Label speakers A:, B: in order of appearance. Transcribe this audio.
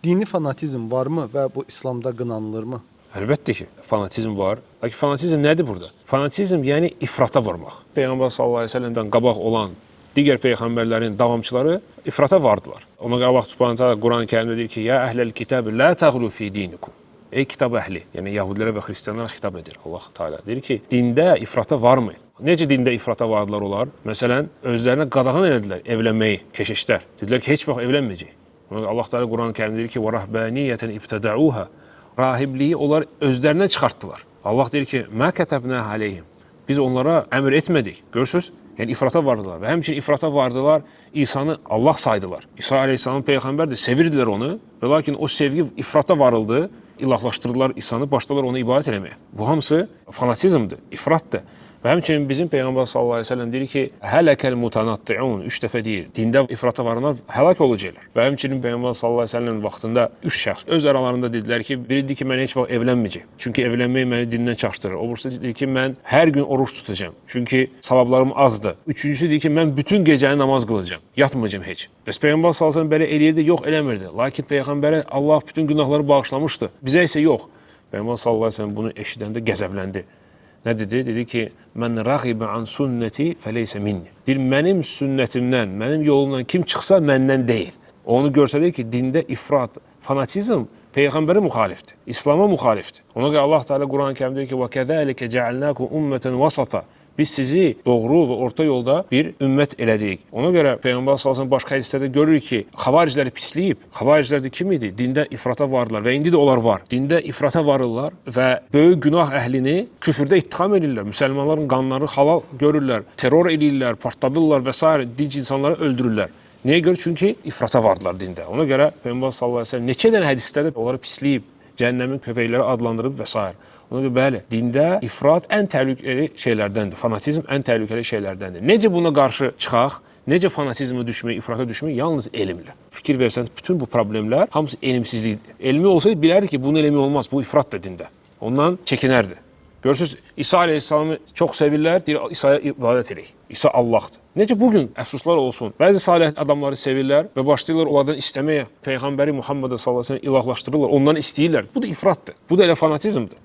A: Dini fanatizm varmı və bu İslamda qınanılırmı?
B: Əlbəttə ki, fanatizm var. Lakin fanatizm nədir burada? Fanatizm yəni ifrata vurmaq. Peyğəmbər sallallahu əleyhi və səlləmdən qabaq olan digər peyğəmbərlərin davamçıları ifrata vardılar. Ona görə Allah Subhanahu taala Qurani-Kərimdə deyir ki: "Ya əhləl kitab, la təğlu fi dinikum." Ey kitab əhli, yəni yəhudilərə və xristianlara xitab edir Allah Taala. Deyir ki, dində ifrata varmayın. Necə dində ifrata vardılar onlar? Məsələn, özlərinə qadağan elədilər evlənməyi, keşişlər. Dedilər ki, heç vaxt evlənməyəcək. Ona görə Allah Taala Qurani-Kərimdə deyir ki: "Və rahbaniyatan ibtədauha." Rahibliyi onlar özlərindən çıxartdılar. Allah deyir ki, "Mə kətəbnə aleyhim." Biz onlara əmr etmədik. Görürsüz? Yəni ifrata vardılar və həmçinin ifrata vardılar, İsa'nı Allah saydılar. İsa əleyhissalam peyğəmbərdir, sevirdilər onu və lakin o sevgi ifrata varıldı, ilahlaşdırdılar İsa'nı, başladılar ona ibadət eləməyə. Bu hamısı fanatizmdir, ifratdır. Və həmçinin bizim Peyğəmbər sallallahu əleyhi və səlləm deyir ki, "Hələkəl mutanatti'un." 3 dəfə deyir. Dində ifrata varanlar həlak olacaqlar. Və həmçinin Peyğəmbər sallallahu əleyhi və səlləm vaxtında 3 şəxs öz aralarında dedilər ki, biri dedi ki, mən heç vaxt evlənməyəcəm. Çünki evlənmək məni dindən çaşdırır. O birisi dedi ki, mən hər gün oruç tutacağam. Çünki savablarım azdır. Üçüncüsü dedi ki, mən bütün gecəni namaz qılacağam. Yatmayacağam heç. Bəs Peyğəmbər sallallahu əleyhi və səlləm belə eləyirdi, yox eləmirdi. Lakin Peyğəmbərə Allah bütün günahları bağışlamışdı. Bizə isə yox. Peyğəmbər sallallahu əleyhi və səlləm bunu eşidəndə qəzəbləndi. Nə dedi? Dedi ki, "Mən rəğibə an sünnəti fəleysə minni." Deyir, mənim sünnətimdən, mənim yolumdan kim çıxsa məndən deyil. Onu görsədir ki, dində ifrat, fanatizm Peyğəmbərə müxalifdir, İslama müxalifdir. Ona görə Allah Teala Quran-Kərimdə deyir ki, "Və kəzəlikə cəalnakum ummeten vasata." Biz sizi doğru və orta yolda bir ümmət elədik. Ona görə Peyğəmbər sallallahu əleyhi və səlləm başqa hədislərdə görürük ki, xavaricləri pisləyib. Xavariclər də kim idi? Dində ifrata vardılar və indi də onlar var. Dində ifrata varırlar və böyük günah əhlini küfrdə ittiham edirlər. Müsəlmanların qanları halal görürlər, terror edirlər, partladırlar və s. dinc insanları öldürürlər. Nəyə görə? Çünki ifrata vardılar dində. Ona görə Peyğəmbər sallallahu əleyhi və səlləm neçə dənə hədislərdə onları pisləyib, cəhənnəmin köpəkləri adlandırıb və s. Ona görə bəli, dində ifrat ən təhlükəli şeylərdəndir. Fanatizm ən təhlükəli şeylərdəndir. Necə buna qarşı çıxaq? Necə fanatizmə düşmək, ifrata düşmək? Yalnız elmlə. Fikir versəniz, bütün bu problemlər hamısı elmsizlikdir. Elmi olsaydı bilərdi ki, bunu eləmək olmaz. Bu ifratdır dində. Ondan çəkinərdi. Görürsünüz, İsa əleyhissalamı çox sevirlər, deyir, İsa'ya ibadət edək. İsa Allahdır. Necə bugün əfsuslar olsun, bəzi salih adamları sevirlər və başlayırlar onlardan istəməyə. Peyğəmbəri Muhammed sallallahu əleyhi və səlləm ilahlaşdırırlar, ondan istəyirlər. Bu da ifratdır. Bu da elə fanatizmdir.